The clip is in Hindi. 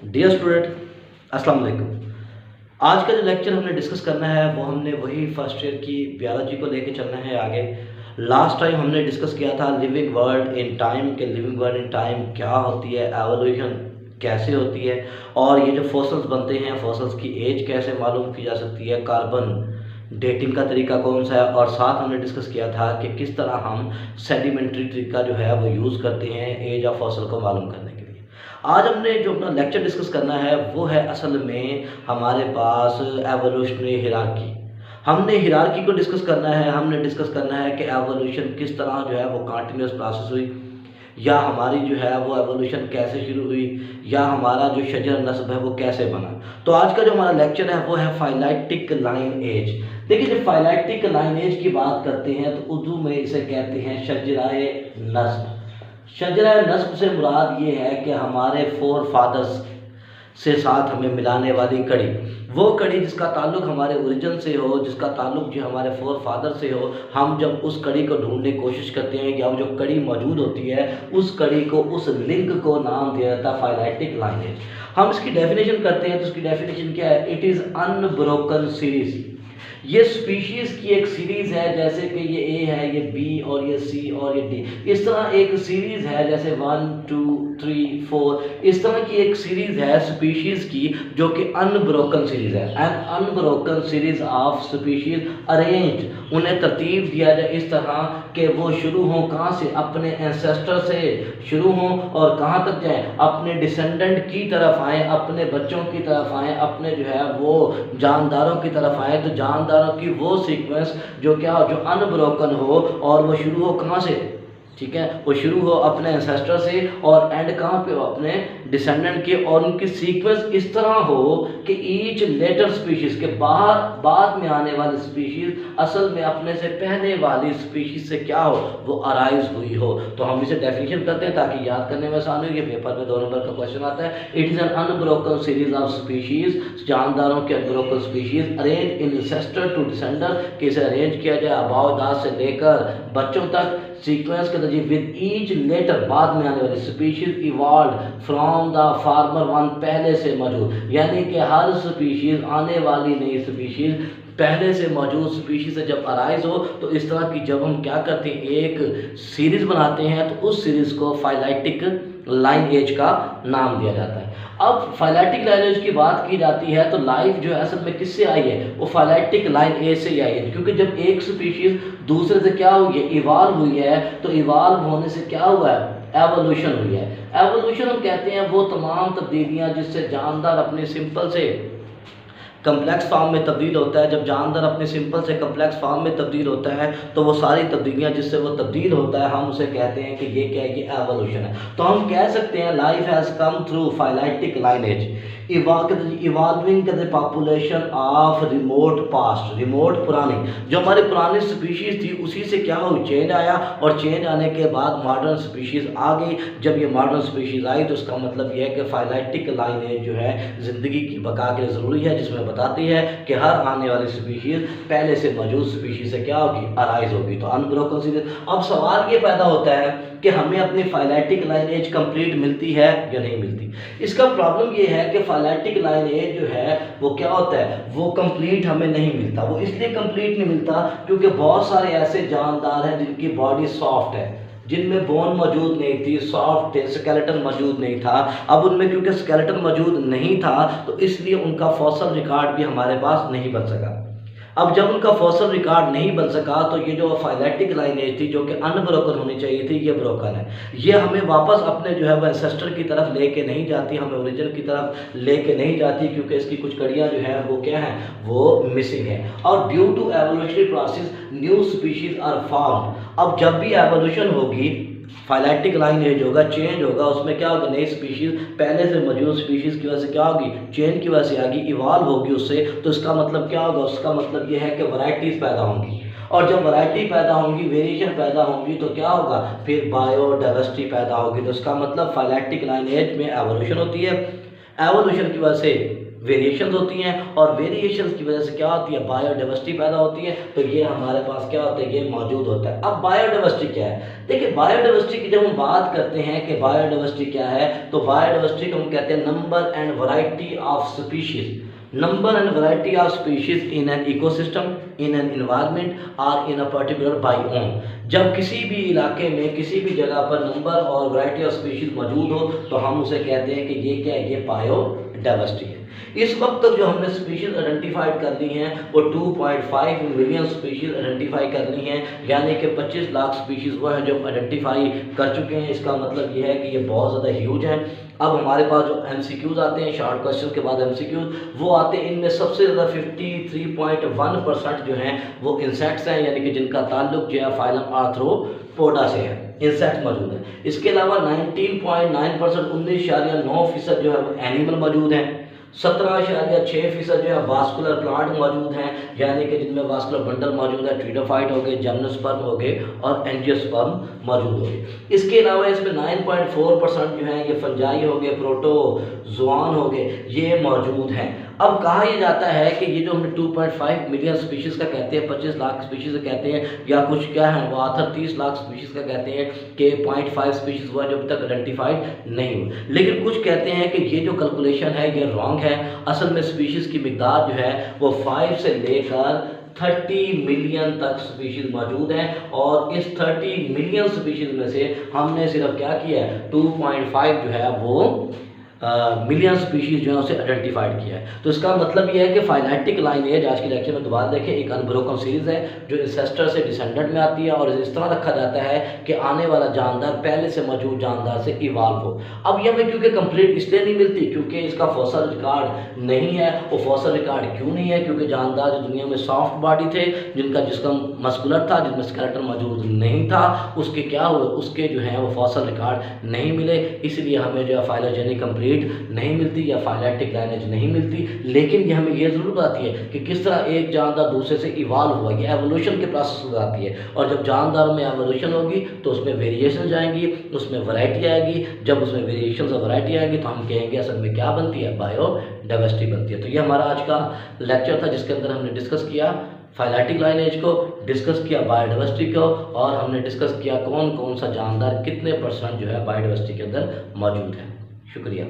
डियर स्टूडेंट, अस्सलाम वालेकुम। आज का जो लेक्चर हमने डिस्कस करना है वो हमने वही फर्स्ट ईयर की बायोलॉजी को लेके चलना है आगे। लास्ट टाइम हमने डिस्कस किया था लिविंग वर्ल्ड इन टाइम के लिविंग वर्ल्ड इन टाइम क्या होती है, एवोल्यूशन कैसे होती है, और ये जो फॉसिल्स बनते हैं फॉसिल्स की एज कैसे मालूम की जा सकती है, कार्बन डेटिंग का तरीका कौन सा है, और साथ हमने डिस्कस किया था कि किस तरह हम सेडिमेंट्री तरीका जो है वो यूज़ करते हैं एज ऑफ फॉसिल को मालूम करने के लिए। आज हमने जो अपना लेक्चर डिस्कस करना है वो है असल में हमारे पास एवोल्यूशनरी हिरार्की। हमने हिरार्की को डिस्कस करना है, हमने डिस्कस करना है कि एवोल्यूशन किस तरह जो है वो कंटिन्यूस प्रोसेस हुई, या हमारी जो है वो एवोल्यूशन कैसे शुरू हुई, या हमारा जो शजर नस्ब है वो कैसे बना। तो आज का जो हमारा लेक्चर है वो है फाइलाइटिक लाइन एज। देखिए, जब फाइलाइटिक लाइन एज की बात करते हैं तो उर्दू में इसे कहते हैं शजराए नस्ब। शजरा नस्ब से मुराद ये है कि हमारे फोर फादर्स से साथ हमें मिलाने वाली कड़ी, वो कड़ी जिसका ताल्लुक हमारे ओरिजिन से हो, जिसका ताल्लुक जो हमारे फोर फादर से हो। हम जब उस कड़ी को ढूंढने की कोशिश करते हैं या जो कड़ी मौजूद होती है उस कड़ी को, उस लिंक को नाम दिया जाता है फाइलाइटिक लाइनेज। हम इसकी डेफिनेशन करते हैं तो उसकी डेफिनेशन क्या है? It is unbroken series. ये स्पीशीज की एक सीरीज है, जैसे कि ये ए है, ये बी और ये सी और ये डी। इस तरह एक सीरीज है, जैसे 1 2 3 4, इस तरह की एक सीरीज है स्पीशीज की जो कि अनब्रोकन सीरीज है। An unbroken series of species arrange, उन्हें तरतीब दिया जाए इस तरह कि वो शुरू हों कहाँ से? अपने एंसेस्टर से शुरू हों और कहाँ तक जाएं? अपने डिसेंडेंट की तरफ आए, अपने बच्चों की तरफ आए, अपने जो है वो जानदारों की तरफ आए। तो जानदारों की वो सीक्वेंस जो क्या हो, जो अनब्रोकन हो, और वो शुरू हो कहाँ से? ठीक है, वो शुरू हो अपने एंसेस्टर से और एंड कहाँ पे हो? अपने डिसेंडेंट के। और उनकी सीक्वेंस इस तरह हो कि ईच लेटर स्पीशीज के बाद में आने वाली स्पीशीज असल में अपने से पहले वाली स्पीशीज से क्या हो? वो अराइज हुई हो। तो हम इसे डेफिनेशन करते हैं ताकि याद करने में आसान हो। ये पेपर में 2 नंबर का क्वेश्चन आता है। It is an unbroken series of species, जानदारों के unbroken species arrange in ancestor to descender, कि इसे अरेंज किया जाए आबाओदाद से लेकर बच्चों तक सीक्वेंस के नजीब विद ईच लेटर, बाद में आने वाली species evolve from the farmer one, पहले से मौजूद। यानी कि हर स्पीशीज, आने वाली नई स्पीशीज पहले से मौजूद स्पीशीज से जब अराइज हो तो इस तरह की जब हम क्या करते हैं, एक सीरीज बनाते हैं, तो उस सीरीज को फाइलाइटिक लाइन एज का नाम दिया जाता है। अब फाइलाइटिक लाइन एज की बात की जाती है तो लाइफ जो है असल में किससे आई है? वो फाइलाइटिक लाइन एज से ही आई है, क्योंकि जब एक स्पीशीज दूसरे से क्या हुई है? इवाल्व हुई है। तो इवाल्व होने से क्या हुआ है? एवोल्यूशन हुई है। एवोल्यूशन हम कहते हैं वो तमाम तब्दीलियां जिससे जानदार अपने सिंपल से कम्प्लेक्स फॉर्म में तब्दील होता है। जब जानदार अपने सिंपल से कम्प्लेक्स फॉर्म में तब्दील होता है तो वो सारी तब्दीलियाँ जिससे वो तब्दील होता है हम उसे कहते हैं कि ये क्या है? ये एवोल्यूशन है। तो हम कह सकते हैं life has come through phyletic lineage evolving the population of remote past. Remote पुरानी, जो हमारी पुरानी स्पीशीज़ थी उसी से क्या हो? चेंज आया, और चेंज आने के बाद मॉडर्न स्पीशीज़ आ गई। जब ये मॉडर्न स्पीशीज़ आई तो इसका मतलब ये है कि फाइलाइटिक लाइनेज जो है ज़िंदगी की बका के लिए ज़रूरी है, जिसमें बताती है कि हर आने वाली स्पीशीज़ पहले से मौजूद स्पीशीज़ से क्या होगी? अराइज होगी। तो अनब्रोकन सीरीज। अब सवाल ये पैदा होता है कि हमें अपनी फाइलाइटिक लाइनेज कंप्लीट मिलती है या नहीं मिलती। इसका प्रॉब्लम ये है कि फाइलाइटिक लाइनेज जो है वो क्या होता है? वो कंप्लीट हमें नहीं मिलता। वो इसलिए कंप्लीट नहीं मिलता क्योंकि बहुत सारे ऐसे जानदार हैं जिनकी बॉडी सॉफ्ट है, जिनमें बोन मौजूद नहीं थी, सॉफ्ट थे, स्केलेटन मौजूद नहीं था। अब उनमें क्योंकि स्केलेटन मौजूद नहीं था तो इसलिए उनका फॉसल रिकॉर्ड भी हमारे पास नहीं बन सका। अब जब उनका फॉसल रिकॉर्ड नहीं बन सका तो ये जो फाइलाइटिक लाइनेज थी जो कि अनब्रोकन होनी चाहिए थी, ये ब्रोकन है। ये हमें वापस अपने जो है वो एंसेस्टर की तरफ लेके नहीं जाती, हमें ओरिजिन की तरफ लेके नहीं जाती, क्योंकि इसकी कुछ कड़ियाँ जो है वो क्या हैं? वो मिसिंग है। और due to evolutionary process new species are formed. अब जब भी एवोल्यूशन होगी, फाइलाइटिक लाइनेज होगा, चेंज होगा, उसमें क्या होगा? नई स्पीशीज़ पहले से मौजूद स्पीशीज़ की वजह से क्या होगी? चेंज की वजह से आगे इवॉल्व होगी उससे। तो इसका मतलब क्या होगा? उसका मतलब ये है कि वैरायटीज़ पैदा होंगी, और जब वैरायटी पैदा होंगी, वेरिएशन पैदा होंगी, तो क्या होगा? फिर बायोडाइवर्सिटी पैदा होगी। तो इसका मतलब फाइलाइटिक लाइनेज में एवोल्यूशन होती है। एवोल्यूशन की वजह से वेरिएशंस होती हैं, और वेरिएशंस की वजह से क्या होती है, बायोडाइवर्सिटी पैदा होती है। तो ये हमारे पास क्या होता है, ये मौजूद होता है। अब बायोडाइवर्सिटी क्या है, देखिए बायोडाइवर्सिटी की जब हम बात करते हैं कि बायोडाइवर्सिटी क्या है, तो बायोडाइवर्सिटी को हम कहते हैं number and variety of species, number and variety of species in an ecosystem, in an environment or in a particular biome। जब किसी भी इलाके में किसी भी जगह पर नंबर और वैरायटी ऑफ स्पीशीज मौजूद हो तो हम उसे कहते हैं कि ये क्या है, ये बायोडाइवर्सिटी है। इस वक्त तक जो हमने स्पीशीज आइडेंटिफाइड कर ली हैं वो 2.5 मिलियन स्पीशीज आइडेंटिफाई कर ली हैं, यानी कि 25 लाख स्पीशीज वो है जो आइडेंटिफाई कर चुके हैं। इसका मतलब ये है कि ये बहुत ज़्यादा ह्यूज है। अब हमारे पास जो MCQs आते हैं, शॉर्ट क्वेश्चन के बाद MCQs वो आते हैं, इनमें सबसे ज़्यादा 53.1% जो हैं वो इंसेक्ट्स हैं, यानी कि जिनका ताल्लुक जो है फाइलम आर्थ्रोपोडा से है, इंसेक्ट मौजूद है। इसके अलावा 19.9% 19.9% जो है वो एनिमल मौजूद हैं। 17.6% जो है वास्कुलर प्लांट मौजूद हैं, यानी कि जिनमें वास्कुलर बंडल मौजूद है, ट्रीडोफाइट हो गए, जिम्नोस्पर्म हो गए और एंजियोस्पर्म मौजूद हो गए। इसके अलावा इसमें 9.4% जो है ये फंजाई हो गए, प्रोटोजोआन हो गए, ये मौजूद हैं। अब कहा यह जाता है कि ये जो हमने 2.5 मिलियन स्पीशीज़ का कहते हैं, 25 लाख स्पीशीज़ का कहते हैं, या कुछ क्या है वो आथर 30 लाख स्पीशीज़ का कहते हैं कि 0.5 स्पीशीज़ हुआ जो अभी तक आइडेंटिफाइड नहीं हुआ। लेकिन कुछ कहते हैं कि ये जो कैलकुलेशन है ये रॉन्ग है। असल में स्पीशीज़ की मिकदार जो है वो 5 से लेकर 30 मिलियन तक स्पीशीज मौजूद हैं, और इस 30 मिलियन स्पीशीज में से हमने सिर्फ क्या किया है, 2.5 जो है वो मिलियन स्पीशीज जो है उसे आइडेंटिफाइड किया है। तो इसका मतलब ये है कि फाइलेटिक लाइनेज, आज की लेक्चर में दोबारा देखें, एक अनब्रोकन सीरीज है जो इंसेस्टर से डिसेंडेंट में आती है, और इस तरह रखा जाता है कि आने वाला जानदार पहले से मौजूद जानदार से इवाल्व हो। अब ये हमें क्योंकि कंप्लीट इसलिए नहीं मिलती क्योंकि इसका फॉसल रिकॉर्ड नहीं है। वो फॉसल रिकॉर्ड क्यों नहीं है, क्योंकि जानदार जो दुनिया में सॉफ्ट बॉडी थे, जिनका जिस्म मस्कुलर था, जिनमें स्केलेटन मौजूद नहीं था, उसके क्या हुए, उसके जो है वो फॉसल रिकॉर्ड नहीं मिले, इसलिए हमें जो है फाइलोजेनी कंप्लीट नहीं मिलती या फाइलेटिक लाइनेज नहीं मिलती। लेकिन ये हमें ये जरूर बताती है कि किस तरह एक जानदार दूसरे से इवॉल्व हुआ, ये एवोल्यूशन के प्रोसेस में आती है। और जब जानदारों में एवोल्यूशन होगी तो उसमें वेरिएशन जाएंगी, उसमें वैरायटी आएगी। जब उसमें वेरिएशन और वैरायटी आएगी तो हम कहेंगे असल में क्या बनती है, बायोडाइवर्सिटी बनती है। तो ये हमारा आज का लेक्चर था जिसके अंदर हमने डिस्कस किया फाइलेटिक लाइनेज को, डिस्कस किया बायोडाइवर्सिटी को, और हमने डिस्कस किया कौन कौन सा जानदार कितने % जो है बायोडाइवर्सिटी के अंदर मौजूद है। शुक्रिया।